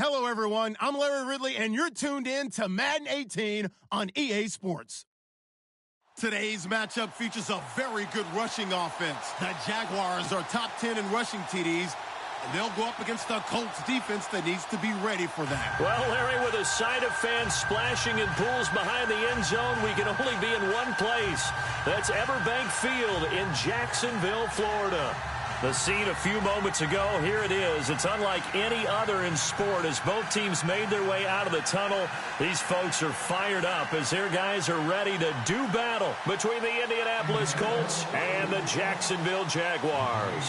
Hello, everyone. I'm Larry Ridley, and you're tuned in to Madden 18 on EA Sports. Today's matchup features a very good rushing offense. The Jaguars are top 10 in rushing TDs, and they'll go up against the Colts defense that needs to be ready for that. Well, Larry, with a sight of fans splashing in pools behind the end zone, we can only be in one place. That's Everbank Field in Jacksonville, Florida. The scene a few moments ago, here it is. It's unlike any other in sport as both teams made their way out of the tunnel. These folks are fired up as their guys are ready to do battle between the Indianapolis Colts and the Jacksonville Jaguars.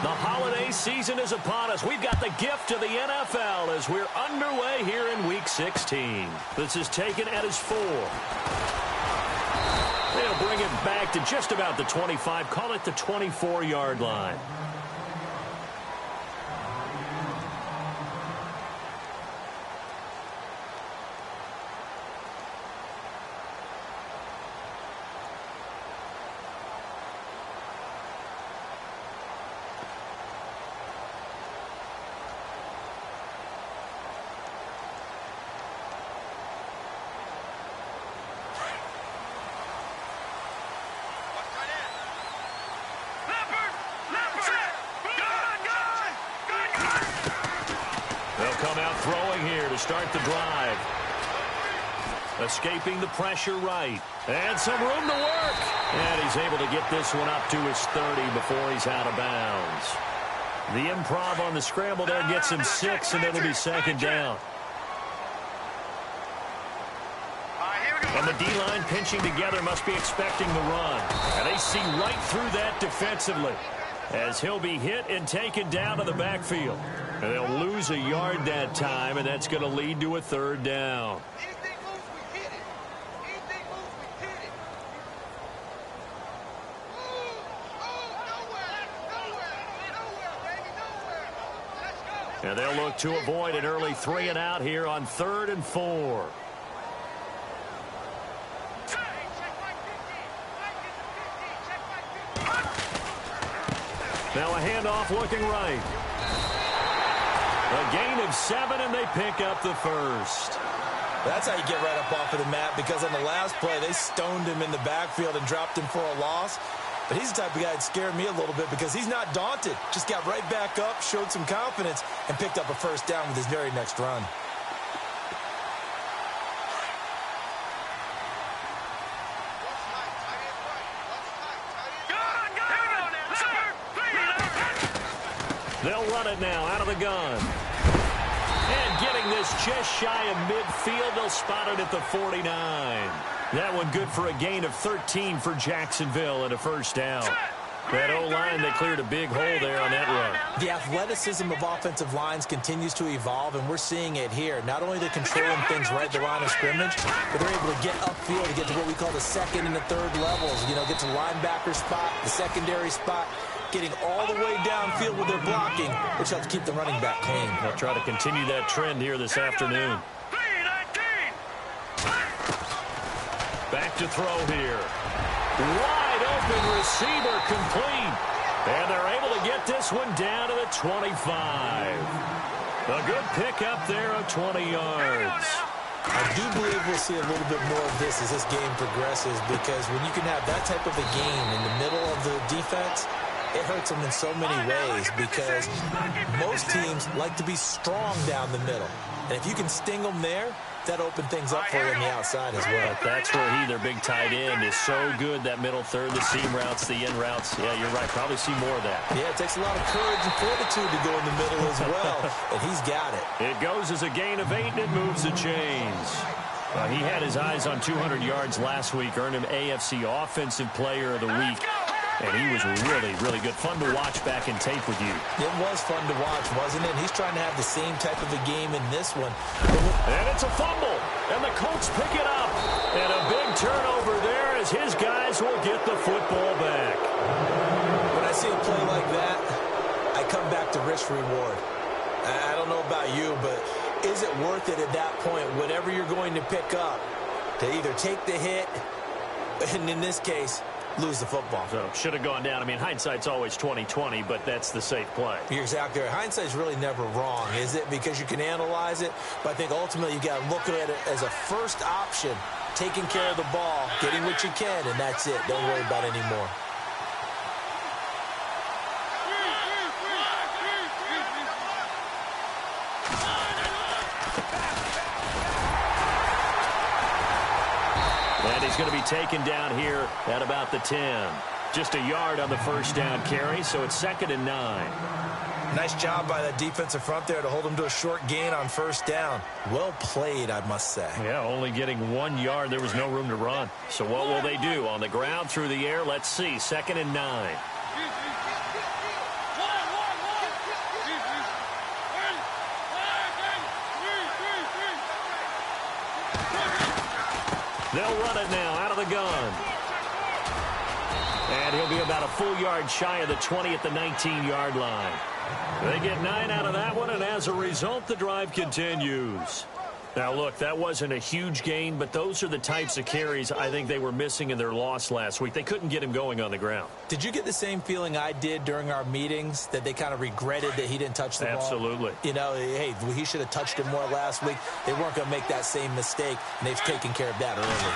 The holiday season is upon us. We've got the gift of the NFL as we're underway here in Week 16. This is taken at his 4. They'll bring it back to just about the 25, call it the 24-yard line. Throwing here to start the drive. Escaping the pressure right. And some room to work. And he's able to get this one up to his 30 before he's out of bounds. The improv on the scramble there gets him 6, and it'll be second down. And the D-line pinching together must be expecting the run. And they see right through that defensively as he'll be hit and taken down to the backfield. And they'll lose a yard that time, and that's going to lead to a third down. And they'll look to avoid an early 3-and-out here on 3rd and 4. Now a handoff looking right. A gain of 7, and they pick up the first. That's how you get right up off of the mat, because on the last play, they stoned him in the backfield and dropped him for a loss. But he's the type of guy that scared me a little bit because he's not daunted. Just got right back up, showed some confidence, and picked up a first down with his very next run. They'll run it now out of the gun. And getting this just shy of midfield, they'll spot it at the 49. That one good for a gain of 13 for Jacksonville and a first down. That O-line, they cleared a big hole there on that run. The athleticism of offensive lines continues to evolve, and we're seeing it here. Not only are they controlling things right at the line of scrimmage, but they're able to get upfield to get to what we call the second and the third levels. You know, get to linebacker spot, the secondary spot, getting all the way downfield with their blocking, which helps keep the running back clean. They'll try to continue that trend here this afternoon. Back to throw here. Wide open receiver complete. And they're able to get this one down to the 25. A good pickup there of 20 yards. I do believe we'll see a little bit more of this as this game progresses, because when you can have that type of a game in the middle of the defense, it hurts them in so many ways, because most teams like to be strong down the middle. And if you can sting them there, that opens things up for you on the outside as well. But that's where their big tight end, is so good, that middle third, the seam routes, the in routes. Yeah, you're right. Probably see more of that. Yeah, it takes a lot of courage and fortitude to go in the middle as well, and he's got it. It goes as a gain of 8, and it moves the chains. He had his eyes on 200 yards last week, earned him AFC Offensive Player of the Week. And he was really, really good. Fun to watch back in tape with you. It was fun to watch, wasn't it? He's trying to have the same type of a game in this one. And it's a fumble. And the Colts pick it up. And a big turnover there as his guys will get the football back. When I see a play like that, I come back to risk reward. I don't know about you, but is it worth it at that point, whatever you're going to pick up, to either take the hit, and in this case, lose the football. So should have gone down. I mean, hindsight's always 20/20, but that's the safe play. You're exactly right. Hindsight's really never wrong, is it? Because you can analyze it, but I think ultimately you got to look at it as a first option, taking care of the ball, getting what you can, and that's it. Don't worry about it anymore. And he's going to be taken down here at about the 10. Just a yard on the first down carry, so it's 2nd and 9. Nice job by that defensive front there to hold him to a short gain on first down. Well played, I must say. Yeah, only getting 1 yard. There was no room to run. So what will they do? On the ground, through the air? Let's see. 2nd and 9. They'll run it now out of the gun. And he'll be about a full yard shy of the 20 at the 19-yard line. They get 9 out of that one, and as a result, the drive continues. Now, look, that wasn't a huge gain, but those are the types of carries I think they were missing in their loss last week. They couldn't get him going on the ground. Did you get the same feeling I did during our meetings, that they kind of regretted that he didn't touch the ball? Absolutely. You know, hey, he should have touched it more last week. They weren't going to make that same mistake, and they've taken care of that early.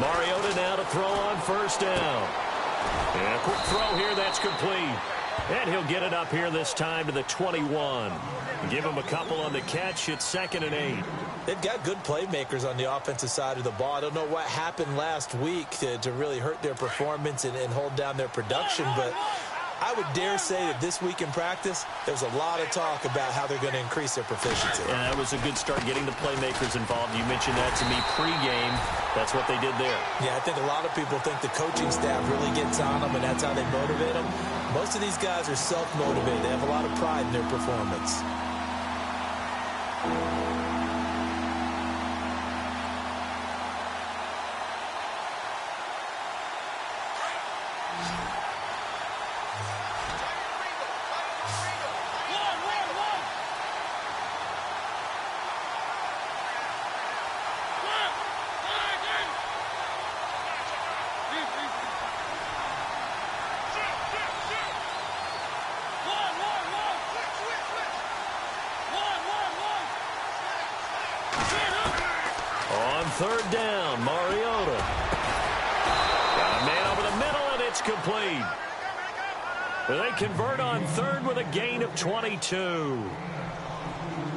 Mariota now to throw on first down. And a quick throw here, that's complete. And he'll get it up here this time to the 21. Give him a couple on the catch. It's 2nd and 8. They've got good playmakers on the offensive side of the ball. I don't know what happened last week to really hurt their performance and hold down their production, but I would dare say that this week in practice, there's a lot of talk about how they're going to increase their proficiency. And that was a good start, getting the playmakers involved. You mentioned that to me pregame. That's what they did there. Yeah, I think a lot of people think the coaching staff really gets on them, and that's how they motivate them. Most of these guys are self-motivated. They have a lot of pride in their performance. Third down, Mariota. Got a man over the middle, and it's complete. They convert on third with a gain of 22.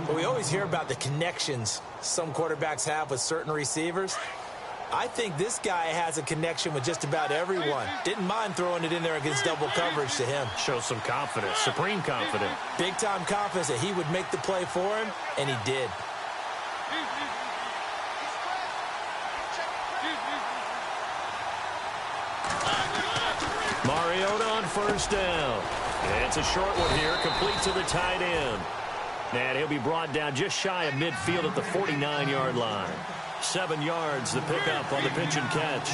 Well, we always hear about the connections some quarterbacks have with certain receivers. I think this guy has a connection with just about everyone. Didn't mind throwing it in there against double coverage to him. Shows some confidence, supreme confidence. Big-time confidence that he would make the play for him, and he did. Mariota on first down. And it's a short one here, complete to the tight end. And he'll be brought down just shy of midfield at the 49-yard line. 7 yards the pickup on the pitch and catch.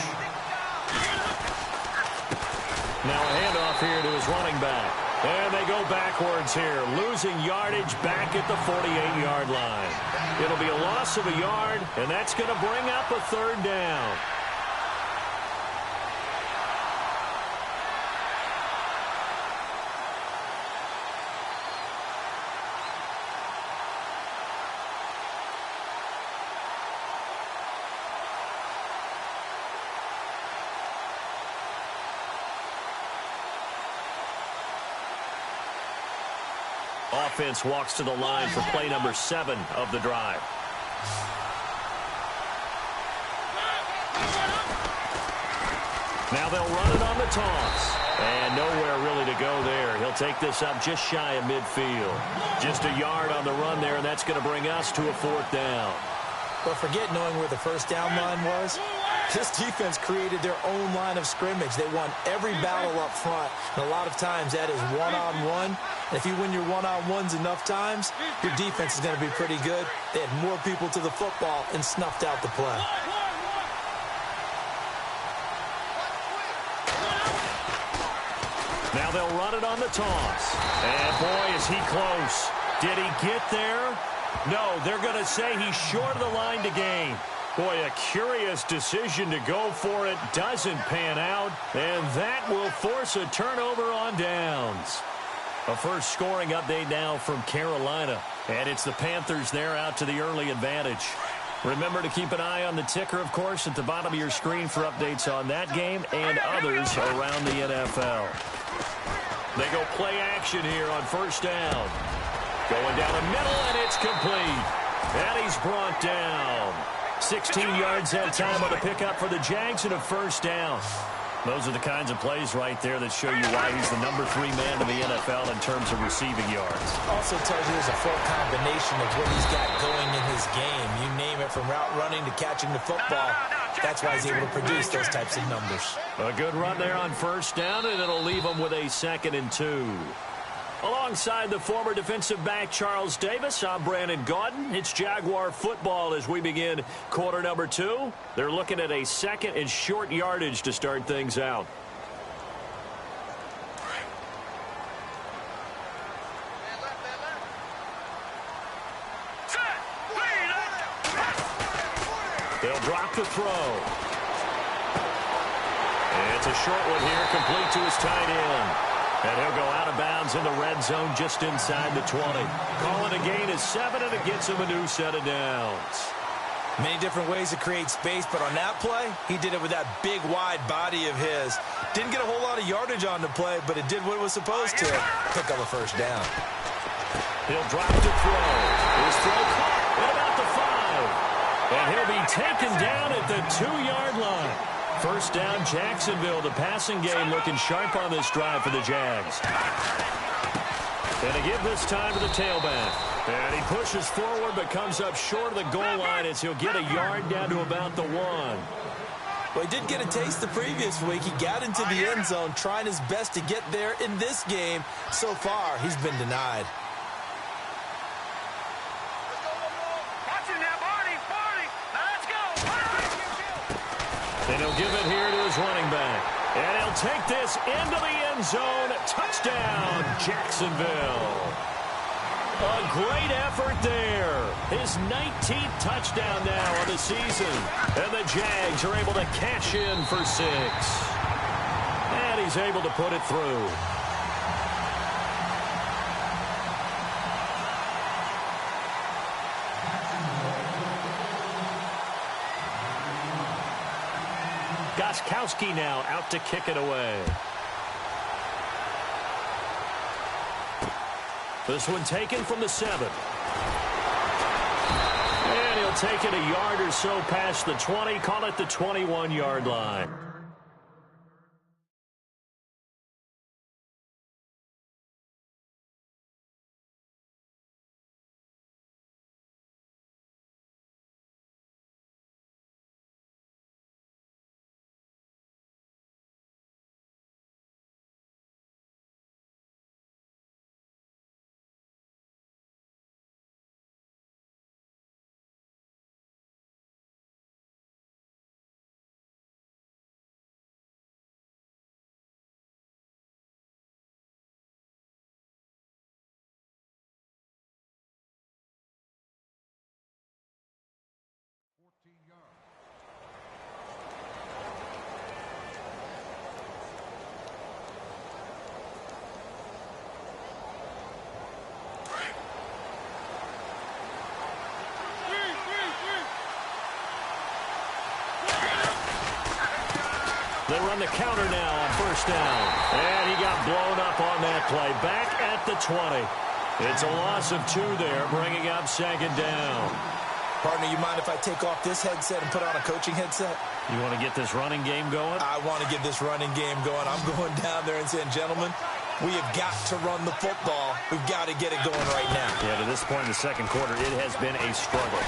Now a handoff here to his running back. And they go backwards here, losing yardage back at the 48-yard line. It'll be a loss of a yard, and that's going to bring up a third down. Offense walks to the line for play number 7 of the drive. Now they'll run it on the toss. And nowhere really to go there. He'll take this up just shy of midfield. Just a yard on the run there, and that's going to bring us to a 4th down. But forget knowing where the first down line was. This defense created their own line of scrimmage. They won every battle up front. And a lot of times that is one-on-one. And if you win your one-on-ones enough times, your defense is going to be pretty good. They had more people to the football and snuffed out the play. Now they'll run it on the toss. And boy, is he close. Did he get there? No, they're going to say he's short of the line to gain. Boy, a curious decision to go for it. Doesn't pan out, and that will force a turnover on downs. A first scoring update now from Carolina, and it's the Panthers there out to the early advantage. Remember to keep an eye on the ticker, of course, at the bottom of your screen for updates on that game and others around the NFL. They go play action here on first down. Going down the middle, and it's complete. And he's brought down. 16 yards that time on the pickup for the Jags and a first down. Those are the kinds of plays right there that show you why he's the number 3 man in the NFL in terms of receiving yards. Also tells you there's a full combination of what he's got going in his game. You name it, from route running to catching the football. That's why he's able to produce those types of numbers. A good run there on first down, and it'll leave him with a 2nd and 2. Alongside the former defensive back Charles Davis, I'm Brandon Gaudin. It's Jaguar football as we begin quarter number 2. They're looking at a 2nd and short yardage to start things out. They'll drop the throw. And it's a short one here, complete to his tight end. And he'll go out of bounds in the red zone just inside the 20. Calling a gain of 7, and it gets him a new set of downs. Many different ways to create space, but on that play, he did it with that big, wide body of his. Didn't get a whole lot of yardage on the play, but it did what it was supposed to. Pick up a first down. He'll drop to throw. His throw caught at about the 5. And he'll be taken down at the 2-yard line. First down, Jacksonville. The passing game looking sharp on this drive for the Jags. And they give this time to the tailback. And he pushes forward but comes up short of the goal line as he'll get a yard down to about the 1. Well, he did get a taste the previous week. He got into the end zone trying his best to get there in this game. So far, he's been denied. And he'll give it here to his running back. And he'll take this into the end zone. Touchdown, Jacksonville. A great effort there. His 19th touchdown now on the season. And the Jags are able to cash in for 6. And he's able to put it through. Gostkowski now out to kick it away. This one taken from the 7. And he'll take it a yard or so past the 20. Call it the 21-yard line. They run the counter now on first down. And he got blown up on that play. Back at the 20. It's a loss of 2 there, bringing up 2nd down. Partner, you mind if I take off this headset and put on a coaching headset? You want to get this running game going? I want to get this running game going. I'm going down there and saying, gentlemen, we have got to run the football. We've got to get it going right now. Yeah, to this point in the second quarter, it has been a struggle.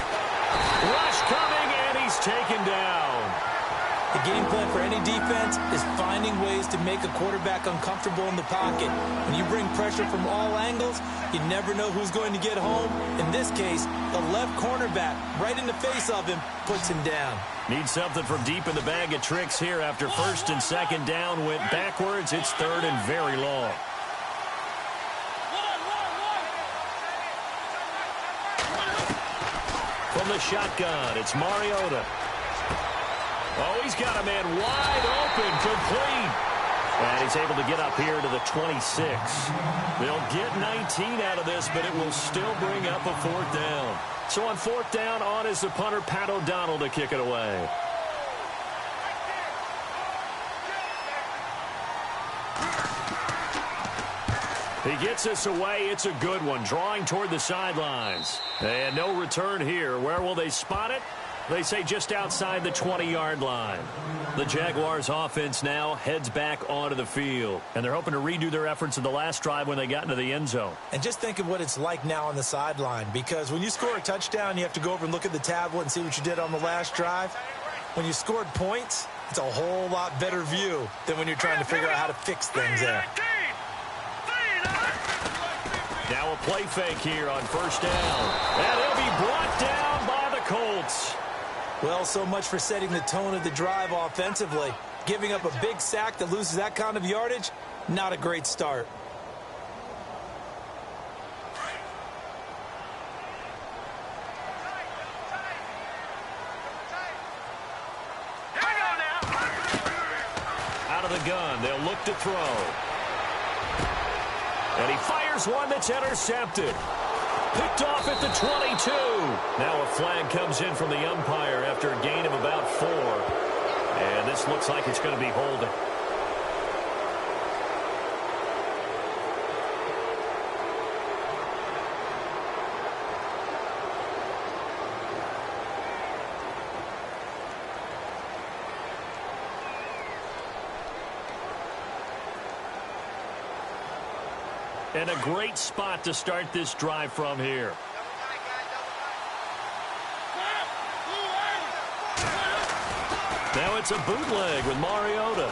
Rush coming, and he's taken down. The game plan for any defense is finding ways to make a quarterback uncomfortable in the pocket. When you bring pressure from all angles, you never know who's going to get home. In this case, the left cornerback, right in the face of him, puts him down. Need something from deep in the bag of tricks here after first and second down went backwards. It's 3rd and very long. From the shotgun, it's Mariota. Oh, he's got a man wide open, complete. And he's able to get up here to the 26. They'll get 19 out of this, but it will still bring up a 4th down. So on 4th down, on is the punter, Pat O'Donnell, to kick it away. He gets us away. It's a good one, drawing toward the sidelines. And no return here. Where will they spot it? They say just outside the 20-yard line. The Jaguars offense now heads back onto the field. And they're hoping to redo their efforts in the last drive when they got into the end zone. And just think of what it's like now on the sideline. Because when you score a touchdown, you have to go over and look at the tablet and see what you did on the last drive. When you scored points, it's a whole lot better view than when you're trying to figure out how to fix things there. Now a play fake here on 1st down. And he'll be brought down by the Colts. Well, so much for setting the tone of the drive offensively. Giving up a big sack that loses that kind of yardage, not a great start. Out of the gun, they'll look to throw. And he fires one that's intercepted. Picked off at the 22. Now a flag comes in from the umpire after a gain of about 4. And this looks like it's going to be holding. And a great spot to start this drive from here. Now it's a bootleg with Mariota.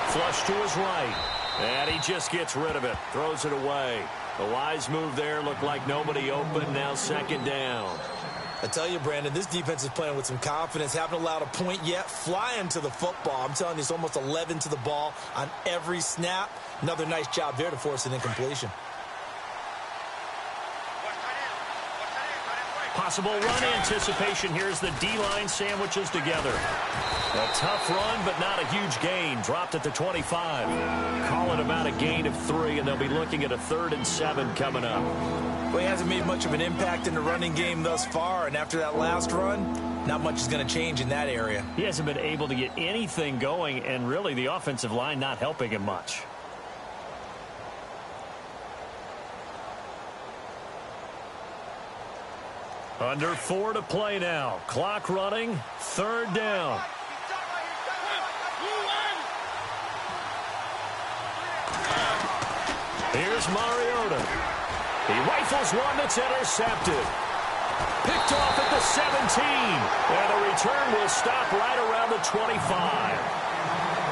Flush to his right. And he just gets rid of it. Throws it away. The wise move there. Looked like nobody open. Now 2nd down. I tell you, Brandon, this defense is playing with some confidence. Haven't allowed a point yet. Flying to the football. I'm telling you, it's almost 11 to the ball on every snap. Another nice job there to force an incompletion. Possible run anticipation. Here's the D-line sandwiches together. A tough run, but not a huge gain. Dropped at the 25. Call it about a gain of 3, and they'll be looking at a 3rd and 7 coming up. Well, he hasn't made much of an impact in the running game thus far, and after that last run, not much is going to change in that area. He hasn't been able to get anything going, and really the offensive line not helping him much. Under 4 to play now. Clock running. 3rd down. Here's Mariota. He rifles one that's intercepted. Picked off at the 17. And the return will stop right around the 25.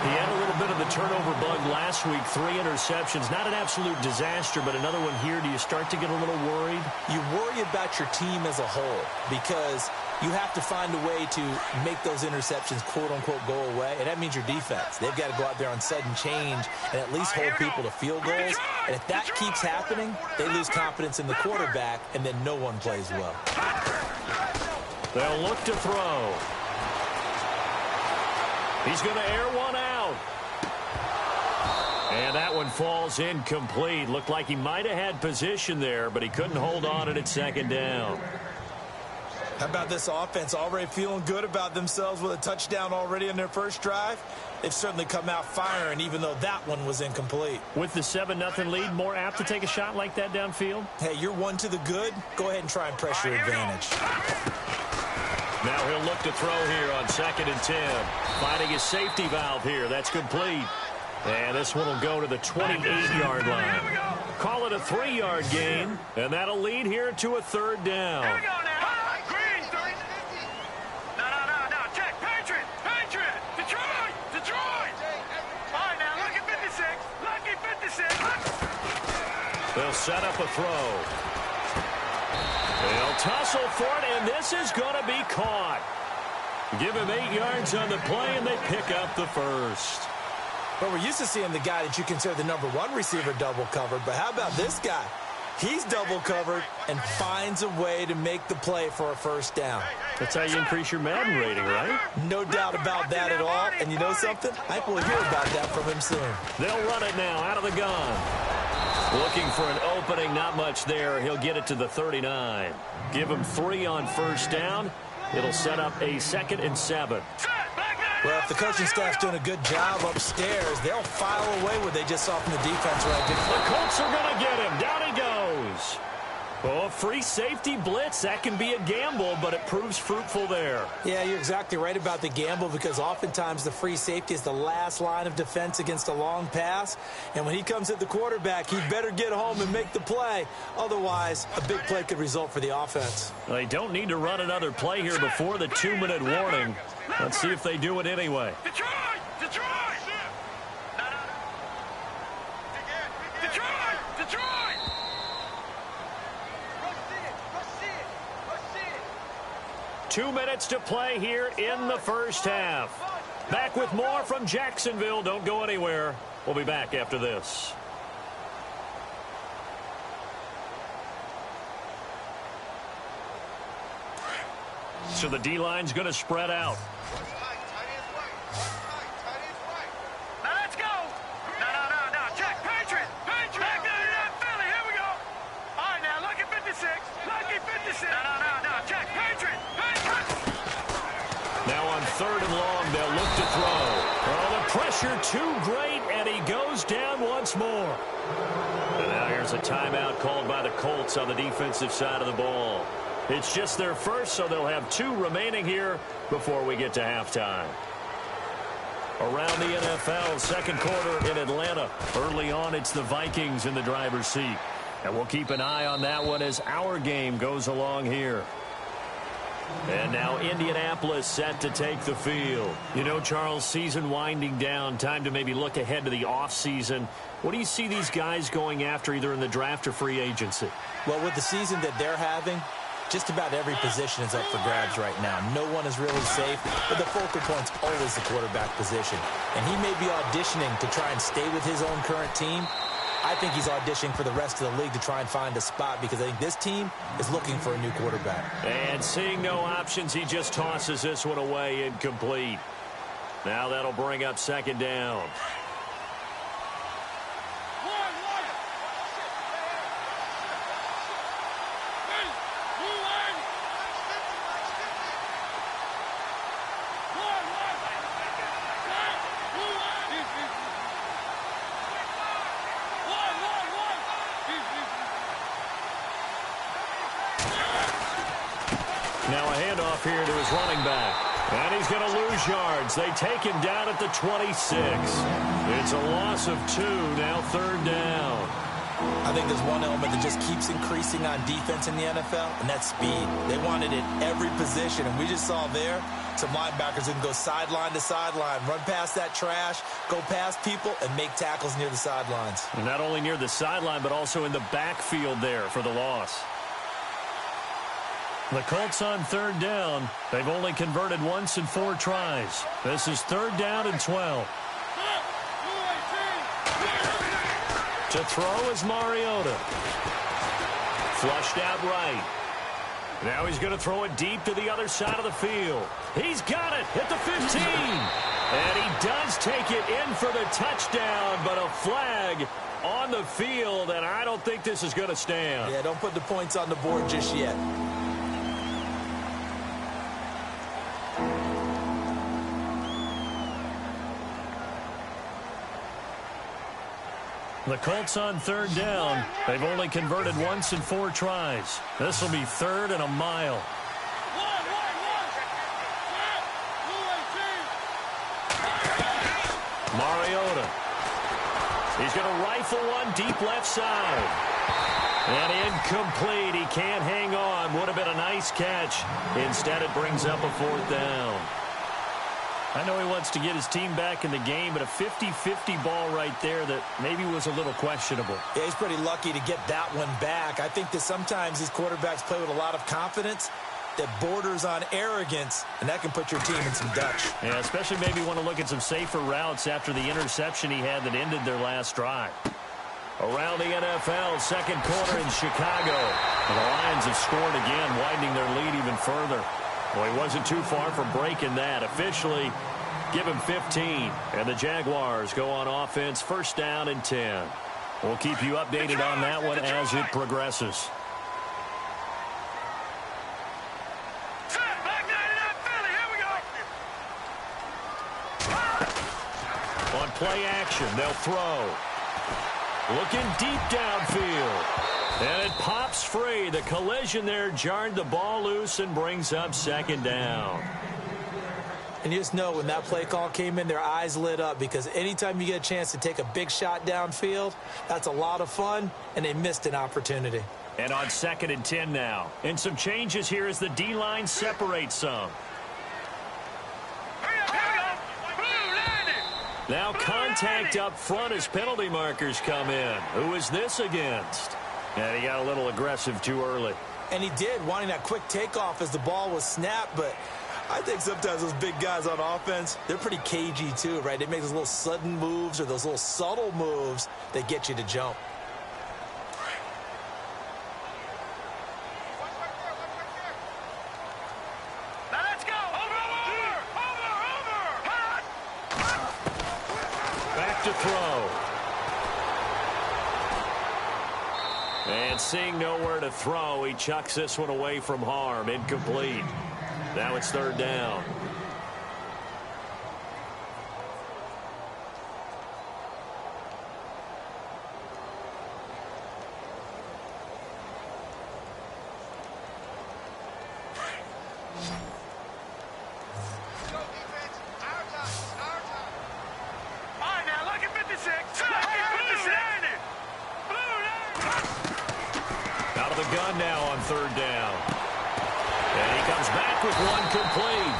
He had a little bit of the turnover bug last week. 3 interceptions. Not an absolute disaster, but another one here. Do you start to get a little worried? You worry about your team as a whole because you have to find a way to make those interceptions, quote-unquote, go away. And that means your defense. They've got to go out there on sudden change and at least hold people to field goals. And if that keeps happening, they lose confidence in the quarterback, and then no one plays well. They'll look to throw. He's going to air one out. And that one falls incomplete. Looked like he might have had position there, but he couldn't hold on it at 2nd down. How about this offense already feeling good about themselves with a touchdown already in their first drive? They've certainly come out firing, even though that one was incomplete. With the 7-0 lead, more apt to take a shot like that downfield? Hey, you're 1 to the good. Go ahead and try and press your advantage. Now he'll look to throw here on 2nd and 10. Finding his safety valve here. That's complete. And this one will go to the 28-yard line. Call it a 3-yard gain, and that'll lead here to a 3rd down. Here we go now. Green. No. Check. Patriot. Detroit. All right, now, lucky 56. They'll set up a throw. They'll tussle for it, and this is going to be caught. Give him 8 yards on the play, and they pick up the first. But we're used to seeing the guy that you consider the #1 receiver double covered. But how about this guy? He's double covered and finds a way to make the play for a first down. That's how you increase your Madden rating, right? No doubt about that at all. And you know something? I think we'll hear about that from him soon. They'll run it now out of the gun. Looking for an opening, not much there. He'll get it to the 39. Give him 3 on first down. It'll set up a 2nd and 7. Well, if the coaching staff's doing a good job upstairs, they'll file away what they just saw from the defense right there. The Colts are going to get him. Down he goes. Oh, free safety blitz. That can be a gamble, but it proves fruitful there. Yeah, you're exactly right about the gamble because oftentimes the free safety is the last line of defense against a long pass. And when he comes at the quarterback, he better get home and make the play. Otherwise, a big play could result for the offense. They don't need to run another play here before the 2-minute warning. Let's see if they do it anyway. Detroit! Detroit! Detroit! Detroit! 2 minutes to play here in the first half. Back with more from Jacksonville. Don't go anywhere. We'll be back after this. So the D-line's going to spread out. Now let's go! No. Check, Patriot! Back there, Philly, here we go! All right, now, lucky 56. Lucky 56. No. Check, Patriot! Now on 3rd and long, they'll look to throw. Oh, the pressure too great, and he goes down once more. And now here's a timeout called by the Colts on the defensive side of the ball. It's just their first, so they'll have 2 remaining here before we get to halftime. Around the NFL, 2nd quarter in Atlanta. Early on, it's the Vikings in the driver's seat. And we'll keep an eye on that one as our game goes along here. And now Indianapolis set to take the field. You know, Charles, season winding down, time to maybe look ahead to the offseason. What do you see these guys going after either in the draft or free agency? Well, with the season that they're having, just about every position is up for grabs right now. No one is really safe, but the focal point's always the quarterback position. And he may be auditioning to try and stay with his own current team. I think he's auditioning for the rest of the league to try and find a spot because I think this team is looking for a new quarterback. And seeing no options, he just tosses this one away incomplete. Now that'll bring up 2nd down. Now a handoff here to his running back. And he's going to lose yards. They take him down at the 26. It's a loss of 2, now 3rd down. I think there's one element that just keeps increasing on defense in the NFL, and that's speed. They want it at every position, and we just saw there some linebackers who can go sideline to sideline, run past that trash, go past people, and make tackles near the sidelines. And not only near the sideline, but also in the backfield there for the loss. The Colts on 3rd down. They've only converted once in 4 tries. This is 3rd down and 12. To throw is Mariota. Flushed out right. Now he's going to throw it deep to the other side of the field. He's got it at the 15. And he does take it in for the touchdown, but a flag on the field, and I don't think this is going to stand. Yeah, don't put the points on the board just yet. The Colts on 3rd down. They've only converted once in 4 tries. This will be 3rd and a mile. Mariota. He's going to rifle one deep left side. And incomplete. He can't hang on. Would have been a nice catch. Instead, it brings up a 4th down. I know he wants to get his team back in the game, but a 50-50 ball right there that maybe was a little questionable. Yeah, he's pretty lucky to get that one back. I think that sometimes these quarterbacks play with a lot of confidence that borders on arrogance, and that can put your team in some Dutch. Yeah, especially maybe want to look at some safer routes after the interception he had that ended their last drive. Around the NFL, second quarter in Chicago. And the Lions have scored again, widening their lead even further. Well, he wasn't too far from breaking that. Officially, give him 15. And the Jaguars go on offense, first down and 10. We'll keep you updated on that one as it progresses. On play action, they'll throw. Looking deep downfield. And it pops free. The collision there jarred the ball loose and brings up second down. And you just know when that play call came in, their eyes lit up, because anytime you get a chance to take a big shot downfield, that's a lot of fun, and they missed an opportunity. And on second and 10 now. And some changes here as the D-line separates some. Now contact up front as penalty markers come in. Who is this against? And he got a little aggressive too early. And he did, wanting that quick takeoff as the ball was snapped, but I think sometimes those big guys on offense, they're pretty cagey too, right? They make those little sudden moves or those little subtle moves that get you to jump. Now let's go. Over. Back to throw. And seeing nowhere to throw, he chucks this one away from harm. Incomplete. Now it's third down. Out of the gun now on third down. And he comes back with one complete.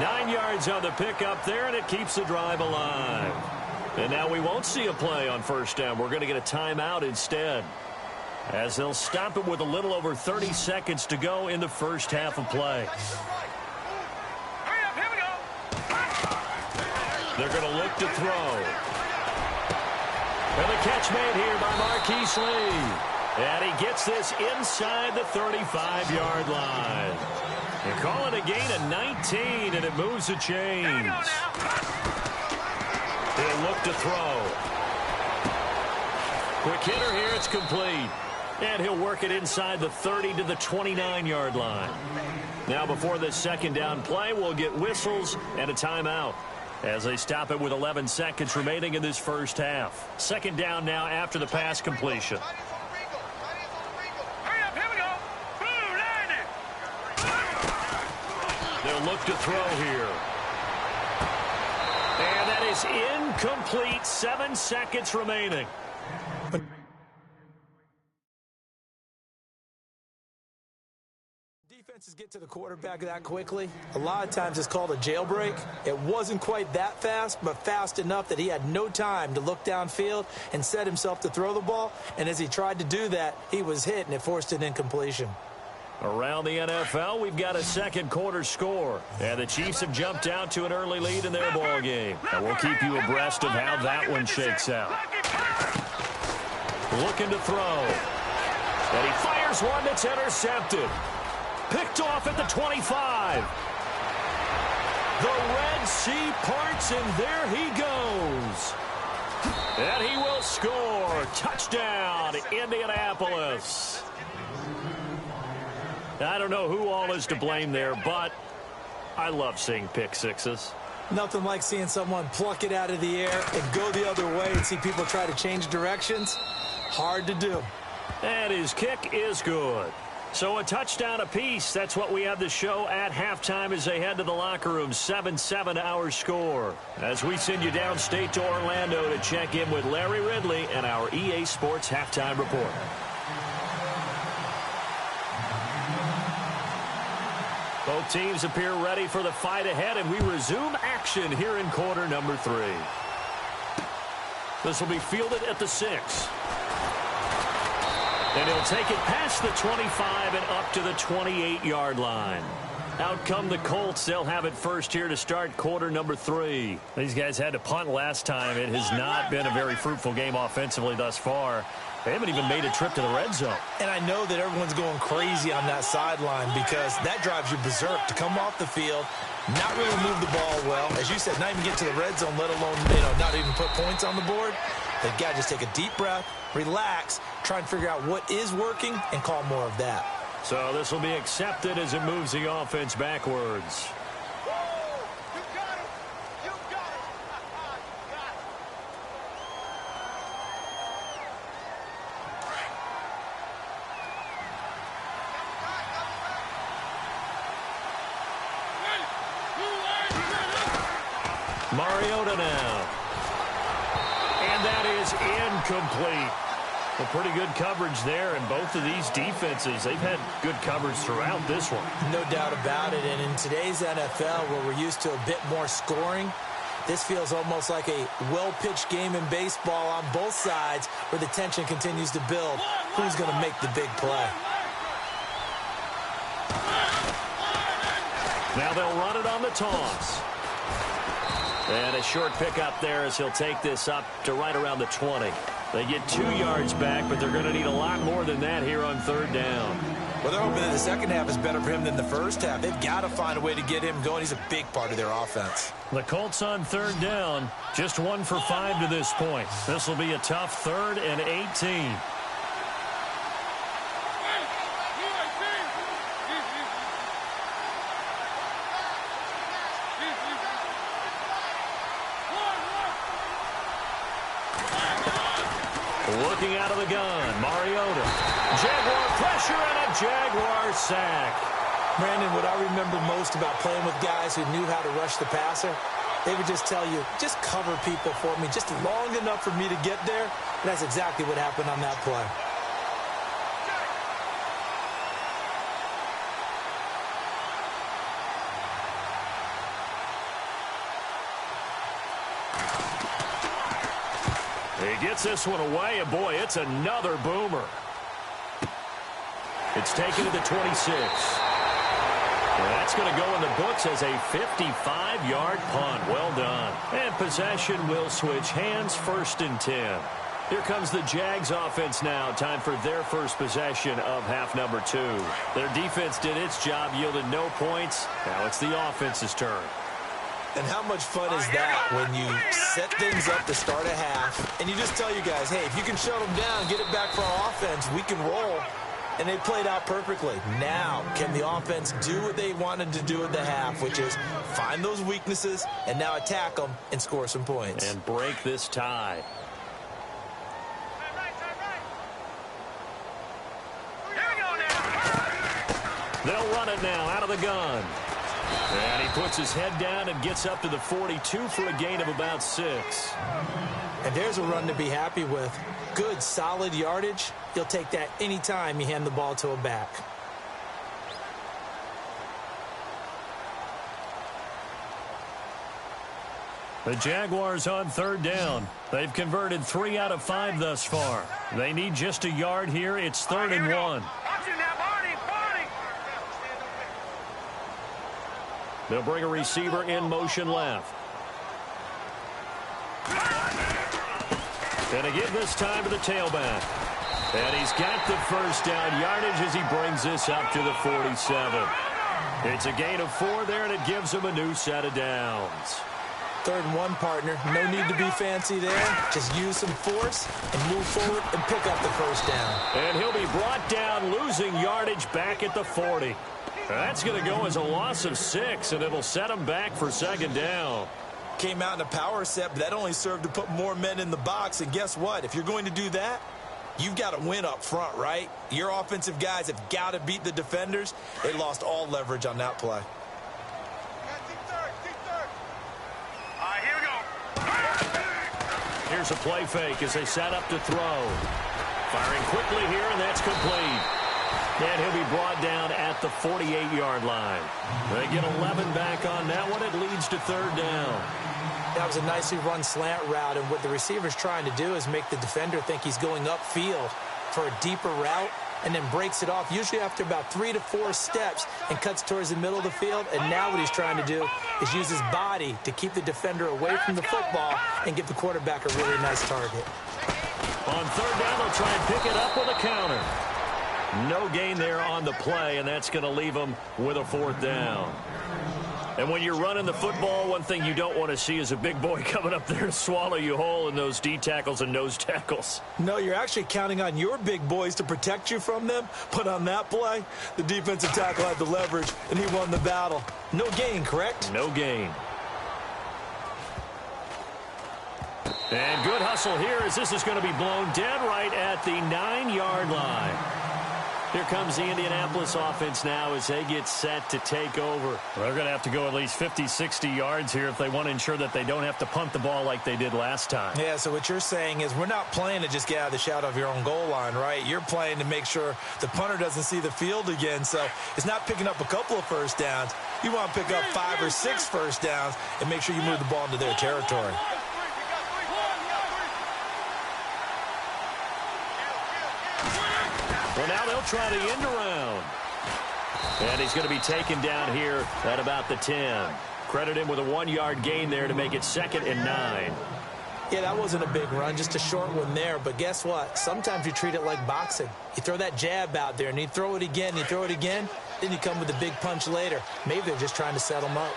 9 yards on the pickup there, and it keeps the drive alive. And now we won't see a play on first down. We're going to get a timeout instead, as they'll stop it with a little over 30 seconds to go in the first half of play. They're going to look to throw. And the catch made here by Marquise Lee. And he gets this inside the 35-yard line. They call it a gain of 19, and it moves the chains. He'll look to throw. Quick hitter here, it's complete. And he'll work it inside the 30 to the 29-yard line. Now before this second down play, we'll get whistles and a timeout, as they stop it with 11 seconds remaining in this first half. Second down now after the pass completion. They'll look to throw here. And that is incomplete. 7 seconds remaining. Defenses get to the quarterback that quickly. A lot of times it's called a jailbreak. It wasn't quite that fast, but fast enough that he had no time to look downfield and set himself to throw the ball. And as he tried to do that, he was hit, and it forced an incompletion. Around the NFL, we've got a second quarter score. And the Chiefs have jumped out to an early lead in their ball game. And we'll keep you abreast of how that one shakes out. Looking to throw. And he fires one that's intercepted. Picked off at the 25. The Red Sea parts, and there he goes. And he will score. Touchdown, Indianapolis. I don't know who all is to blame there, but I love seeing pick sixes. Nothing like seeing someone pluck it out of the air and go the other way and see people try to change directions. Hard to do. And his kick is good. So a touchdown apiece. That's what we have the show at halftime as they head to the locker room. 7-7 our score. As we send you downstate to Orlando to check in with Larry Ridley and our EA Sports halftime report. Both teams appear ready for the fight ahead, and we resume action here in quarter number 3. This will be fielded at the 6. And he'll take it past the 25 and up to the 28-yard line. Out come the Colts. They'll have it first here to start quarter number 3. These guys had to punt last time. It has not been a very fruitful game offensively thus far. They haven't even made a trip to the red zone. And I know that everyone's going crazy on that sideline because that drives you berserk to come off the field, not really move the ball well. As you said, not even get to the red zone, let alone, not even put points on the board. They've got to just take a deep breath, relax, try and figure out what is working, and call more of that. So this will be accepted as it moves the offense backwards. Mariota now. And that is incomplete. Well, pretty good coverage there, and both of these defenses, they've had good coverage throughout this one. No doubt about it, and in today's NFL, where we're used to a bit more scoring, this feels almost like a well-pitched game in baseball on both sides where the tension continues to build. Who's going to make the big play? Now they'll run it on the toss. And a short pickup there as he'll take this up to right around the 20. They get 2 yards back, but they're going to need a lot more than that here on third down. Well, they're hoping that the second half is better for him than the first half. They've got to find a way to get him going. He's a big part of their offense. The Colts on third down, just 1 for 5 to this point. This will be a tough 3rd and 18. Looking out of the gun, Mariota. Jaguar pressure and a Jaguar sack. Brandon, what I remember most about playing with guys who knew how to rush the passer, they would just tell you, just cover people for me just long enough for me to get there. And that's exactly what happened on that play. He gets this one away, and boy, it's another boomer. It's taken to the 26. That's going to go in the books as a 55-yard punt. Well done. And possession will switch hands, 1st and 10. Here comes the Jags offense now. Time for their first possession of half number 2. Their defense did its job, yielded no points. Now it's the offense's turn. And how much fun is that when you set things up to start a half and you just tell you guys, hey, if you can shut them down, get it back for our offense, we can roll. And they played out perfectly. Now, can the offense do what they wanted to do at the half, which is find those weaknesses and now attack them and score some points. And break this tie. They'll run it now out of the gun. And he puts his head down and gets up to the 42 for a gain of about 6. And there's a run to be happy with. Good, solid yardage. You'll take that anytime you hand the ball to a back. The Jaguars on third down. They've converted 3 out of 5 thus far. They need just a yard here. It's 3rd and 1. They'll bring a receiver in motion left. And again this time to the tailback. And he's got the first down yardage as he brings this up to the 47. It's a gain of 4 there, and it gives him a new set of downs. 3rd and 1, partner. No need to be fancy there. Just use some force and move forward and pick up the first down. And he'll be brought down, losing yardage back at the 40. That's going to go as a loss of 6, and it'll set him back for 2nd down. Came out in a power set, but that only served to put more men in the box. And guess what? If you're going to do that, you've got to win up front, right? Your offensive guys have got to beat the defenders. They lost all leverage on that play. Here's a play fake as they set up to throw. Firing quickly here, and that's complete. And he'll be brought down at the 48-yard line. They get 11 back on that one. It leads to 3rd down. That was a nicely run slant route, and what the receiver's trying to do is make the defender think he's going upfield for a deeper route, and then breaks it off, usually after about 3 to 4 steps, and cuts towards the middle of the field. And now what he's trying to do is use his body to keep the defender away from the football and give the quarterback a really nice target. On third down, they'll try and pick it up with a counter. No gain there on the play, and that's going to leave them with a fourth down. And when you're running the football, one thing you don't want to see is a big boy coming up there and swallow you whole in those D tackles and nose tackles. No, you're actually counting on your big boys to protect you from them. But on that play, the defensive tackle had the leverage, and he won the battle. No gain, correct? No gain. And good hustle here as this is going to be blown dead right at the 9-yard line. Here comes the Indianapolis offense now as they get set to take over. Well, they're going to have to go at least 50, 60 yards here if they want to ensure that they don't have to punt the ball like they did last time. Yeah, so what you're saying is we're not playing to just get out of the shadow of your own goal line, right? You're playing to make sure the punter doesn't see the field again. So it's not picking up a couple of first downs. You want to pick up 5 or 6 first downs and make sure you move the ball into their territory. Well, now they'll try the end around. And he's going to be taken down here at about the 10. Credit him with a 1-yard gain there to make it 2nd and 9. Yeah, that wasn't a big run, just a short one there. But guess what? Sometimes you treat it like boxing. You throw that jab out there, and you throw it again, you throw it again, then you come with a big punch later. Maybe they're just trying to set them up.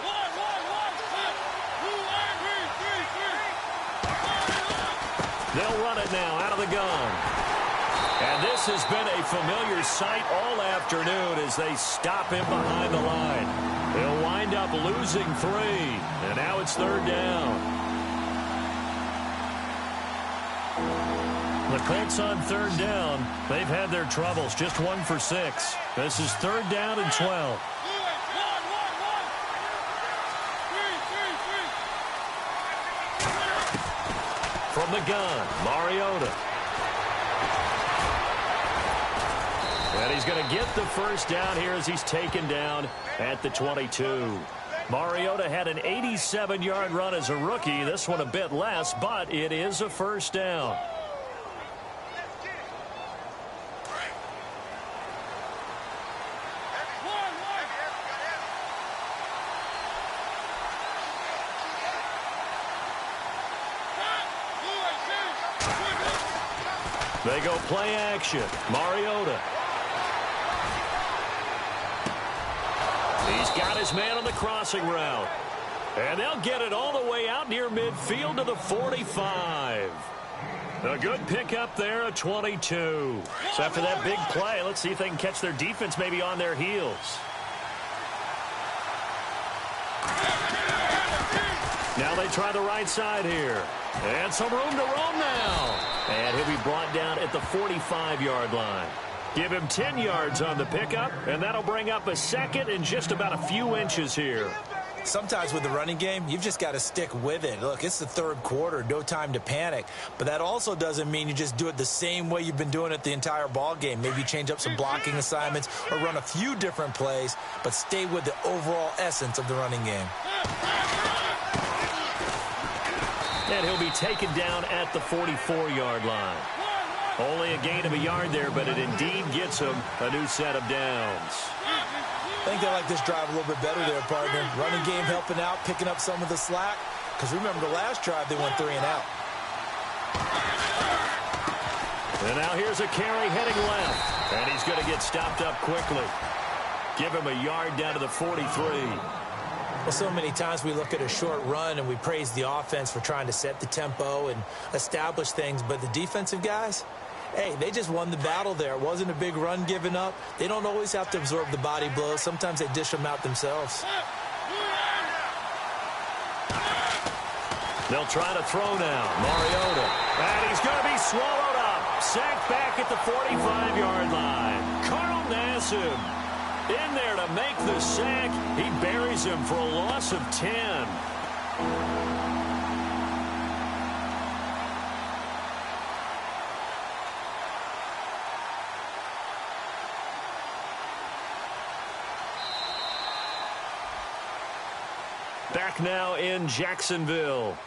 They'll run it now out of the gun. And this has been a familiar sight all afternoon as they stop him behind the line. They'll wind up losing 3, and now it's 3rd down. The Colts on 3rd down. They've had their troubles, just 1 for 6. This is 3rd down and 12. From the gun, Mariota. And he's going to get the first down here as he's taken down at the 22. Mariota had an 87-yard run as a rookie. This one a bit less, but it is a first down. They go play action. Mariota. He's got his man on the crossing route. And they'll get it all the way out near midfield to the 45. A good pickup there at 22. So after that big play, let's see if they can catch their defense maybe on their heels. Now they try the right side here. And some room to roam now. And he'll be brought down at the 45-yard line. Give him 10 yards on the pickup, and that'll bring up a 2nd and just about a few inches here. Sometimes with the running game, you've just got to stick with it. Look, it's the 3rd quarter, no time to panic. But that also doesn't mean you just do it the same way you've been doing it the entire ball game. Maybe change up some blocking assignments or run a few different plays, but stay with the overall essence of the running game. And he'll be taken down at the 44-yard line. Only a gain of a yard there, but it indeed gets him a new set of downs. I think they like this drive a little bit better there, partner. Running game helping out, picking up some of the slack. Because remember the last drive, they went 3 and out. And now here's a carry heading left. And he's going to get stopped up quickly. Give him a yard down to the 43. Well, so many times we look at a short run and we praise the offense for trying to set the tempo and establish things. But the defensive guys, hey, they just won the battle there. It wasn't a big run given up. They don't always have to absorb the body blows. Sometimes they dish them out themselves. They'll try to throw now. Mariota. And he's going to be swallowed up. Sacked back at the 45-yard line. Carl Nassib in there to make the sack. He buries him for a loss of 10. Back now in Jacksonville.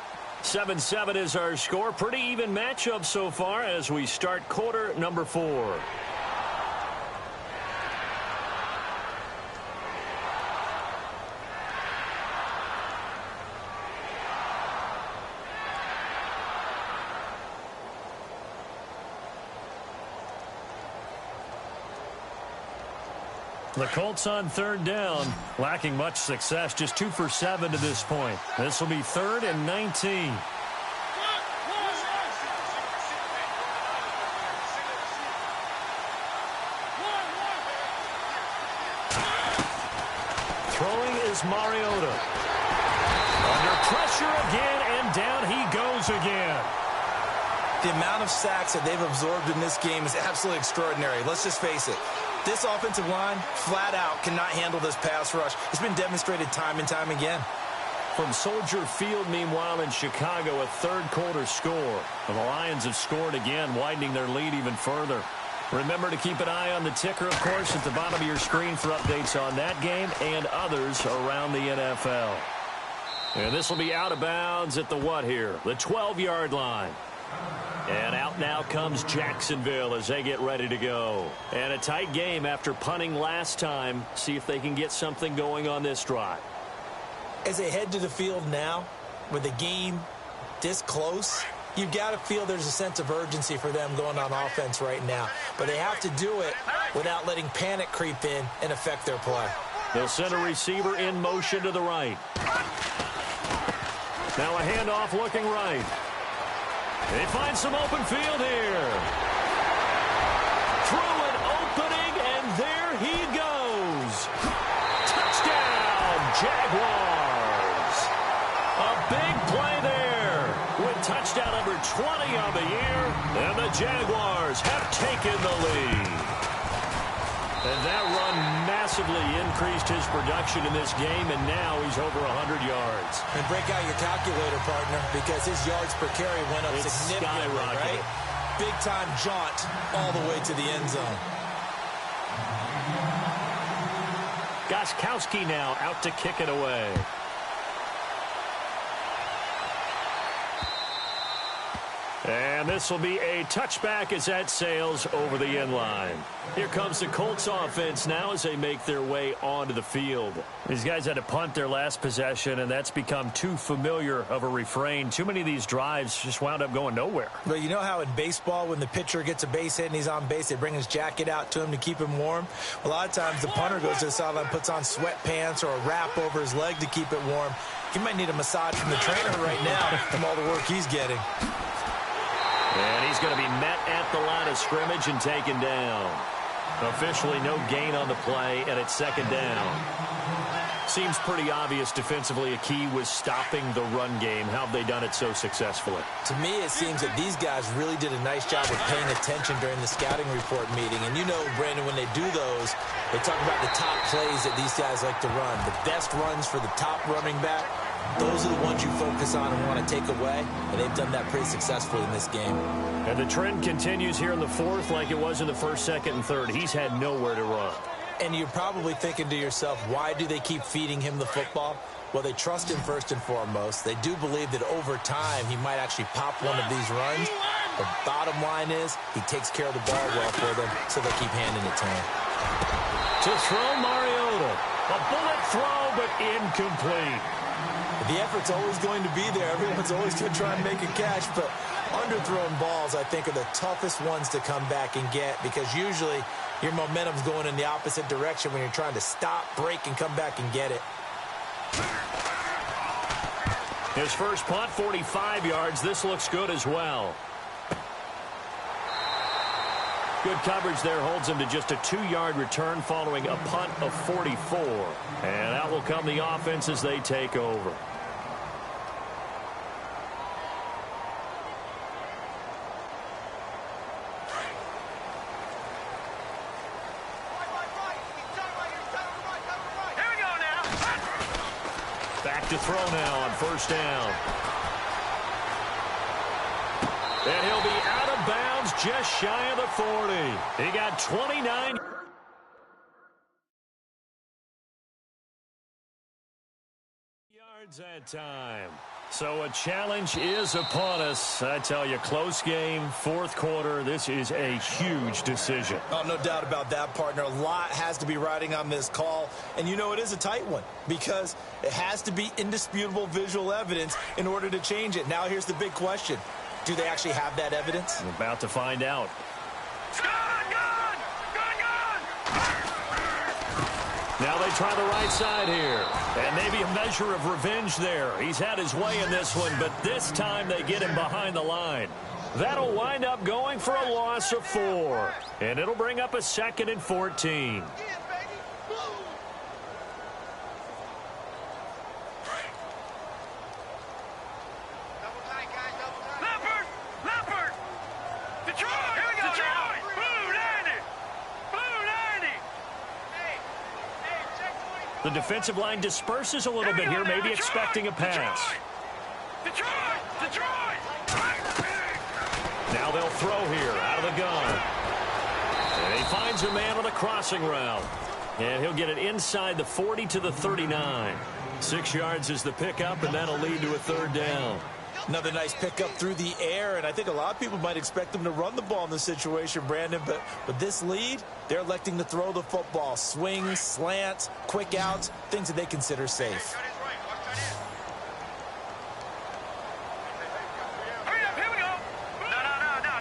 7-7 is our score. Pretty even matchup so far as we start quarter number 4. The Colts on third down, lacking much success, just 2 for 7 to this point. This will be 3rd and 19. Throwing is Mariota. Under pressure again, and down he goes again. The amount of sacks that they've absorbed in this game is absolutely extraordinary. Let's just face it. This offensive line, flat out, cannot handle this pass rush. It's been demonstrated time and time again. From Soldier Field, meanwhile, in Chicago, a third-quarter score. The Lions have scored again, widening their lead even further. Remember to keep an eye on the ticker, of course, at the bottom of your screen for updates on that game and others around the NFL. And this will be out of bounds at the what here? The 12-yard line. And out now comes Jacksonville as they get ready to go. And a tight game after punting last time. See if they can get something going on this drive. As they head to the field now, with the game this close, you've got to feel there's a sense of urgency for them going on offense right now. But they have to do it without letting panic creep in and affect their play. They'll send a receiver in motion to the right. Now a handoff looking right. They find some open field here. Through an opening, and there he goes. Touchdown, Jaguars. A big play there with touchdown number 20 on the year, and the Jaguars have taken the lead. And that run massively increased his production in this game, and now he's over 100 yards. And break out your calculator, partner, because his yards per carry went up significantly, right? Big-time jaunt all the way to the end zone. Gostkowski now out to kick it away. And this will be a touchback as that sails over the end line. Here comes the Colts offense now as they make their way onto the field. These guys had to punt their last possession, and that's become too familiar of a refrain. Too many of these drives just wound up going nowhere. But you know how in baseball, when the pitcher gets a base hit and he's on base, they bring his jacket out to him to keep him warm? A lot of times the punter goes to the sideline, puts on sweatpants or a wrap over his leg to keep it warm. He might need a massage from the trainer right now from all the work he's getting. And he's going to be met at the line of scrimmage and taken down. Officially no gain on the play, and it's second down. Seems pretty obvious defensively a key was stopping the run game. How have they done it so successfully? To me, it seems that these guys really did a nice job of paying attention during the scouting report meeting. And you know, Brandon, when they do those, they talk about the top plays that these guys like to run. The best runs for the top running back. Those are the ones you focus on and want to take away, and they've done that pretty successfully in this game. And the trend continues here in the fourth like it was in the first, second, and third. He's had nowhere to run. And you're probably thinking to yourself, why do they keep feeding him the football? Well, they trust him first and foremost. They do believe that over time he might actually pop one of these runs. The bottom line is he takes care of the ball well for them, so they keep handing it to him. To throw Mariota. A bullet throw, but incomplete. The effort's always going to be there. Everyone's always going to try and make a catch, but underthrown balls, I think, are the toughest ones to come back and get because usually your momentum's going in the opposite direction when you're trying to stop, break, and come back and get it. His first punt, 45 yards. This looks good as well. Good coverage there holds him to just a 2-yard return following a punt of 44. And out will come the offense as they take over. Back to throw now on first down. And he'll be out of bounds just shy of the 40. He got 29 yards that time. So a challenge is upon us. I tell you, close game, fourth quarter. This is a huge decision. Oh, no doubt about that, partner. A lot has to be riding on this call. And you know it is a tight one because it has to be indisputable visual evidence in order to change it. Now here's the big question. Do they actually have that evidence? We're about to find out. Now they try the right side here. And maybe a measure of revenge there. He's had his way in this one, but this time they get him behind the line. That'll wind up going for a loss of 4. And it'll bring up a 2nd and 14. The defensive line disperses a little bit here, maybe expecting a pass. Now they'll throw here out of the gun. And he finds a man on the crossing route. And he'll get it inside the 40 to the 39. 6 yards is the pickup, and that'll lead to a 3rd down. Another nice pickup through the air, and I think a lot of people might expect them to run the ball in this situation, Brandon, but with this lead, they're electing to throw the football. Swings, slants, quick outs, things that they consider safe. Hurry up, here we go. No.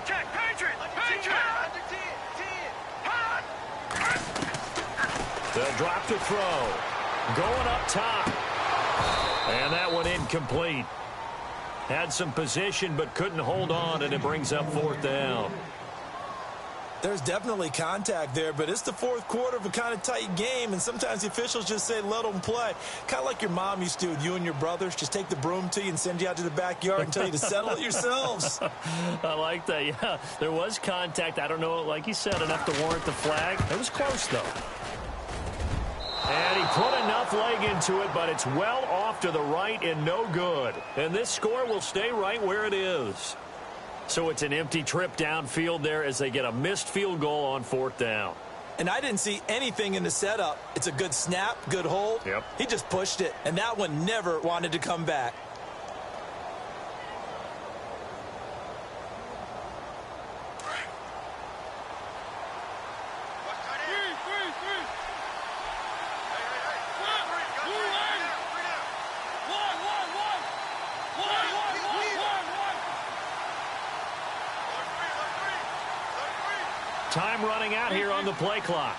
Check, Patriot. They'll drop to throw. Going up top. And that one incomplete. Had some position but couldn't hold on, and it brings up 4th down. There's definitely contact there, but it's the 4th quarter of a kind of tight game, and sometimes the officials just say let them play. Kind of like your mom used to with you and your brothers. Just take the broom to you and send you out to the backyard and tell you to settle it yourselves. I like that, yeah. There was contact. I don't know, like you said, enough to warrant the flag. It was close, though. And he put enough leg into it, but it's well off to the right and no good. And this score will stay right where it is. So it's an empty trip downfield there as they get a missed field goal on 4th down. And I didn't see anything in the setup. It's a good snap, good hold. Yep. He just pushed it, and that one never wanted to come back. Time running out here on the play clock.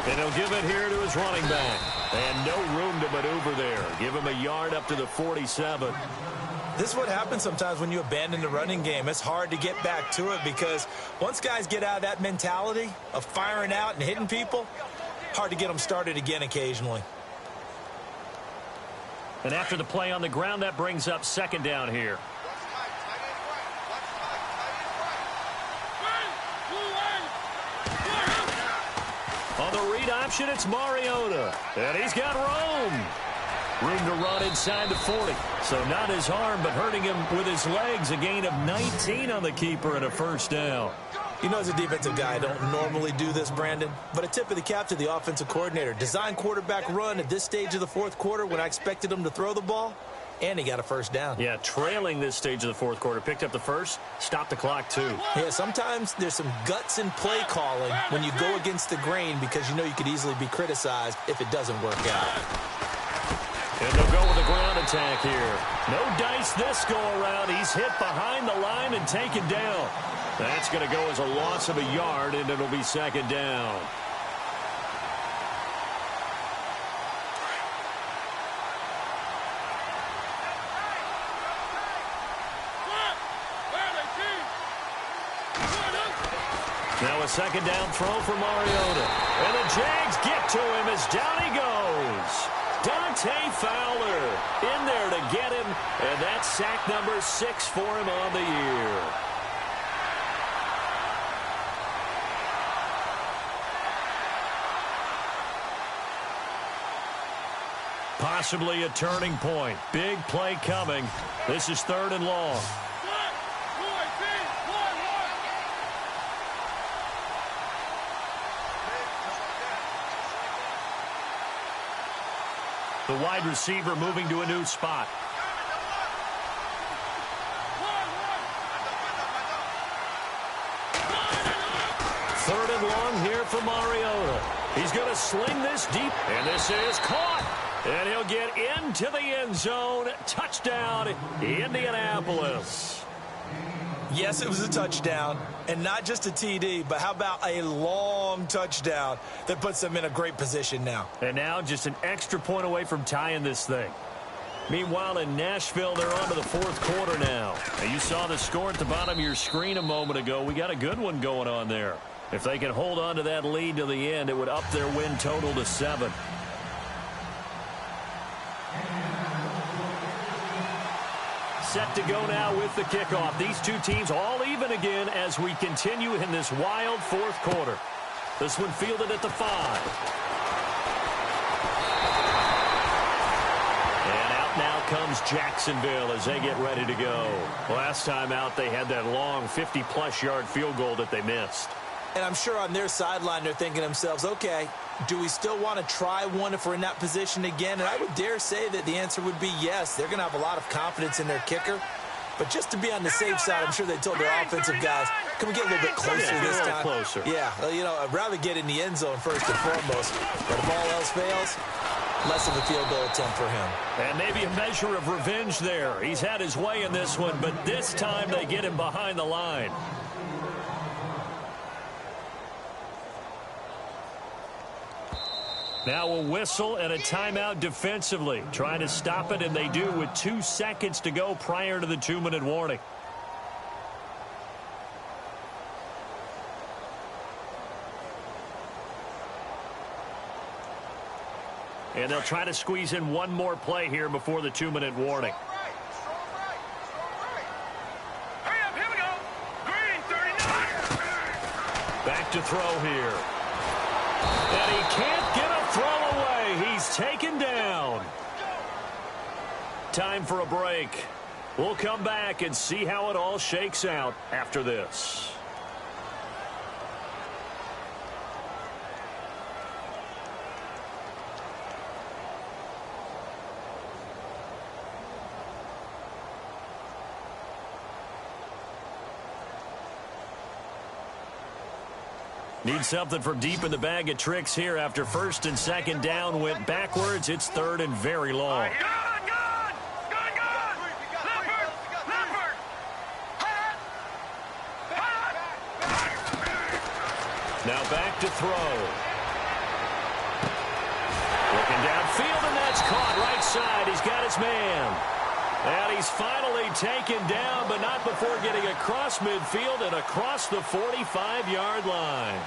And he'll give it here to his running back. And no room to maneuver there. Give him a yard up to the 47. This is what happens sometimes when you abandon the running game. It's hard to get back to it because once guys get out of that mentality of firing out and hitting people, hard to get them started again occasionally. And after the play on the ground, that brings up 2nd down here. On the read option, it's Mariota. And he's got room. Room to run inside the 40. So not his arm, but hurting him with his legs. A gain of 19 on the keeper and a 1st down. You know, as a defensive guy, I don't normally do this, Brandon, but a tip of the cap to the offensive coordinator. Design quarterback run at this stage of the 4th quarter when I expected him to throw the ball, and he got a 1st down. Yeah, trailing this stage of the 4th quarter. Picked up the 1st, stopped the clock, too. Yeah, sometimes there's some guts in play calling when you go against the grain because you know you could easily be criticized if it doesn't work out. And they'll go with a ground attack here. No dice this go-around. He's hit behind the line and taken down. That's going to go as a loss of a yard, and it'll be 2nd down. Now a 2nd down throw for Mariota. And the Jags get to him as down he goes. Dante Fowler in there to get him. And that's sack number 6 for him on the year. Possibly a turning point. Big play coming. This is 3rd and long. The wide receiver moving to a new spot. Third and long here for Mariota. He's going to sling this deep, and this is caught. And he'll get into the end zone. Touchdown, Indianapolis. Yes, it was a touchdown, and not just a TD, but how about a long touchdown that puts them in a great position now. And now just an extra point away from tying this thing. Meanwhile, in Nashville, they're on to the fourth quarter now. And you saw the score at the bottom of your screen a moment ago. We got a good one going on there. If they can hold on to that lead to the end, it would up their win total to 7. Set to go now with the kickoff. These two teams all even again as we continue in this wild fourth quarter. This one fielded at the 5. And out now comes Jacksonville as they get ready to go. Last time out, they had that long 50-plus yard field goal that they missed. And I'm sure on their sideline they're thinking to themselves, okay, do we still want to try one if we're in that position again? And I would dare say that the answer would be yes. They're going to have a lot of confidence in their kicker. But just to be on the safe side, I'm sure they told their offensive guys, can we get a little bit closer this time? Closer. Yeah, you know, I'd rather get in the end zone first and foremost. But if all else fails, less of a field goal attempt for him. And maybe a measure of revenge there. He's had his way in this one, but this time they get him behind the line. Now a whistle and a timeout defensively. Trying to stop it, and they do with 2 seconds to go prior to the 2-minute warning. And they'll try to squeeze in one more play here before the 2-minute warning. Hurry up, here we go. Green, 39. Back to throw here. And he can't get a throw away. He's taken down. Time for a break. We'll come back and see how it all shakes out after this. Need something from deep in the bag of tricks here after first and second down went backwards. It's third and very long. Now back to throw. Looking downfield, and that's caught right side. He's got his man. And he's finally taken down, but not before getting across midfield and across the 45-yard line.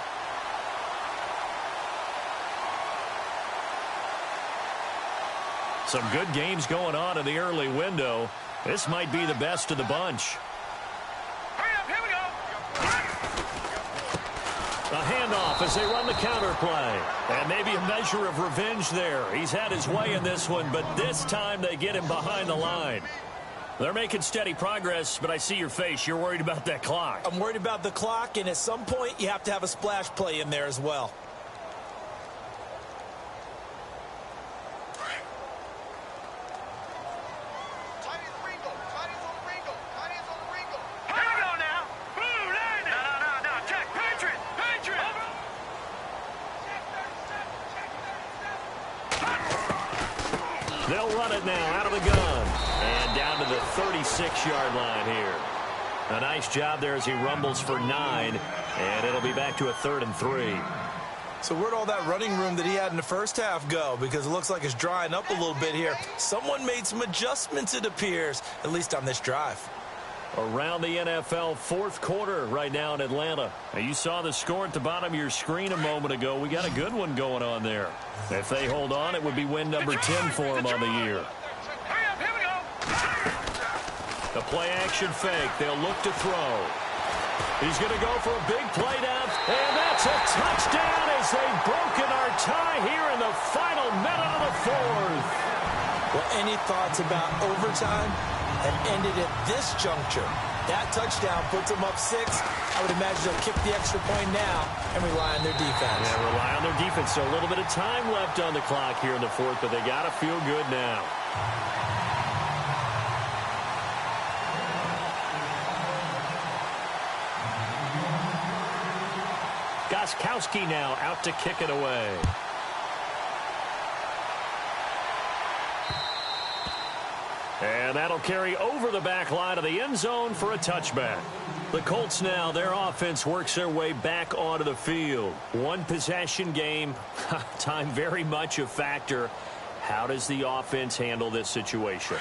Some good games going on in the early window. This might be the best of the bunch. Hurry up, here we go. A handoff as they run the counter play. And maybe a measure of revenge there. He's had his way in this one, but this time they get him behind the line. They're making steady progress, but I see your face. You're worried about that clock. I'm worried about the clock, and at some point you have to have a splash play in there as well. They'll run it now out of the gun. And down to the 36-yard line here. A nice job there as he rumbles for 9. And it'll be back to a 3rd and 3. So where'd all that running room that he had in the first half go? Because it looks like it's drying up a little bit here. Someone made some adjustments, it appears, at least on this drive. Around the NFL fourth quarter right now in Atlanta. Now you saw the score at the bottom of your screen a moment ago. We got a good one going on there. If they hold on, it would be win number 10 for them on the year. Hurry up, here we go. The play action fake. They'll look to throw. He's going to go for a big play down. And that's a touchdown as they've broken our tie here in the final minute of the fourth. Well, any thoughts about overtime have ended at this juncture? That touchdown puts them up 6. I would imagine they'll kick the extra point now and rely on their defense. Yeah, rely on their defense. So a little bit of time left on the clock here in the fourth, but they got to feel good now. Gostkowski now out to kick it away. And that'll carry over the back line of the end zone for a touchback. The Colts now, their offense works their way back onto the field. One possession game, time very much a factor. How does the offense handle this situation?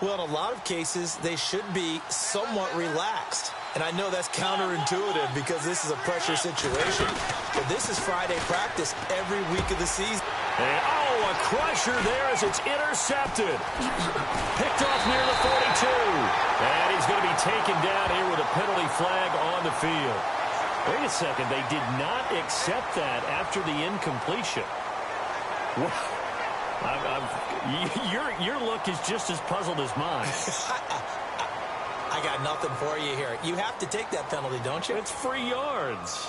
Well, in a lot of cases, they should be somewhat relaxed. And I know that's counterintuitive because this is a pressure situation. But this is Friday practice every week of the season. And, a crusher there as it's intercepted. Picked off near the 42. And he's going to be taken down here with a penalty flag on the field. Wait a second. They did not accept that after the incompletion. Your look is just as puzzled as mine. I got nothing for you here. You have to take that penalty, don't you? It's free yards.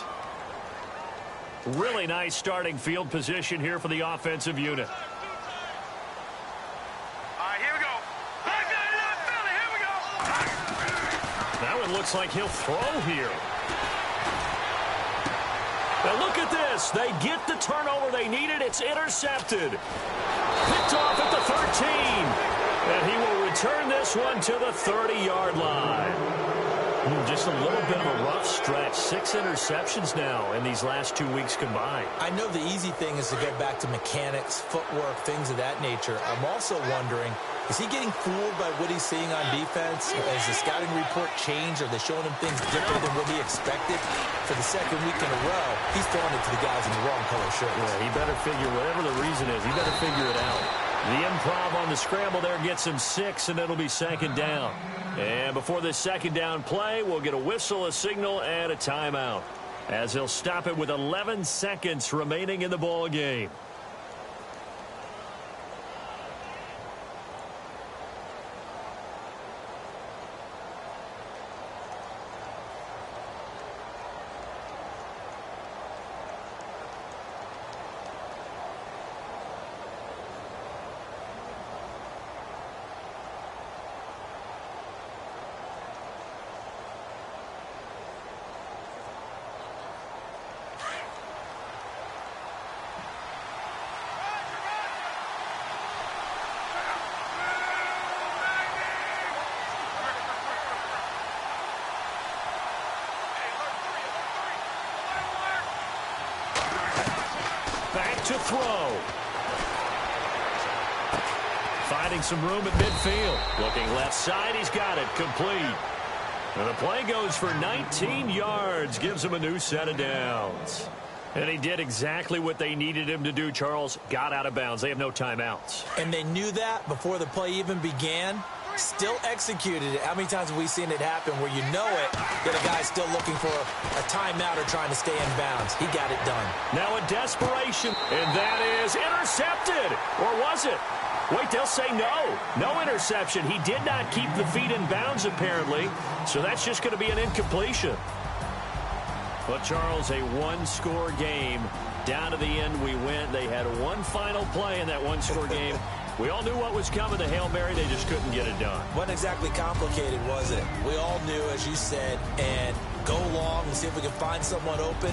Really nice starting field position here for the offensive unit. All right, here we go. Here we go. That one looks like he'll throw here. Now look at this. They get the turnover they needed. It's intercepted. Picked off at the 13. And he will return this one to the 30-yard line. Just a little bit of a rough stretch. 6 interceptions now in these last 2 weeks combined. I know the easy thing is to go back to mechanics, footwork, things of that nature. I'm also wondering, is he getting fooled by what he's seeing on defense? Has the scouting report changed? Are they showing him things different than what he expected? For the second week in a row, he's throwing it to the guys in the wrong color shirts. Yeah, he better figure, whatever the reason is, he better figure it out. The improv on the scramble there gets him 6, and it'll be second down. And before this second down play, we'll get a whistle, a signal, and a timeout, as he'll stop it with 11 seconds remaining in the ball game. Back to throw. Finding some room at midfield. Looking left side, he's got it. Complete. And the play goes for 19 yards. Gives him a new set of downs. And he did exactly what they needed him to do, Charles. Got out of bounds. They have no timeouts. And they knew that before the play even began. Still executed it. How many times have we seen it happen where you know it, that a guy's still looking for a timeout or trying to stay in bounds? He got it done. Now a desperation, and that is intercepted. Or was it? Wait, they'll say no. No interception. He did not keep the feet in bounds, apparently. So that's just going to be an incompletion. But, Charles, a one-score game. Down to the end we went. They had one final play in that one-score game. We all knew what was coming. The Hail Mary, they just couldn't get it done. Wasn't exactly complicated, was it? We all knew, as you said, and go long and see if we can find someone open.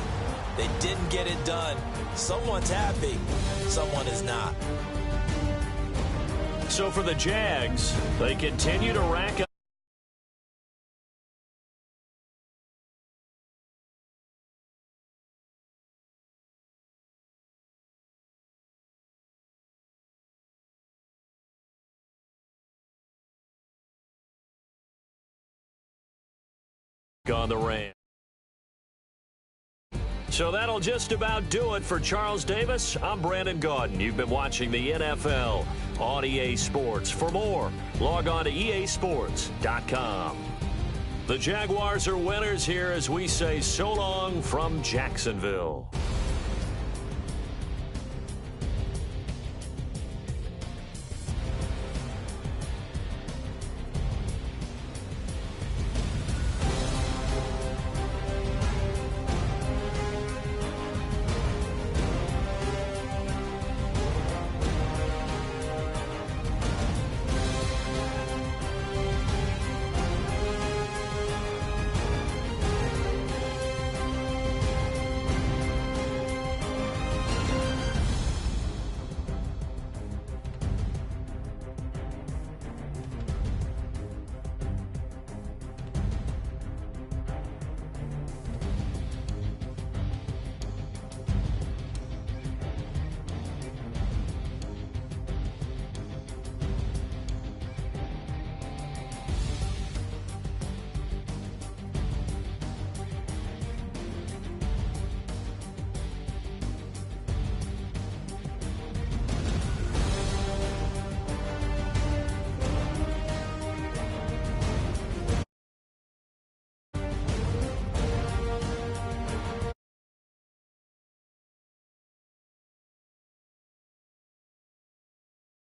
They didn't get it done. Someone's happy. Someone is not. So for the Jags, they continue to rack up on the Rams. So that'll just about do it for Charles Davis. I'm Brandon Gaudin. You've been watching the NFL on EA Sports. For more, log on to easports.com. The Jaguars are winners here as we say so long from Jacksonville.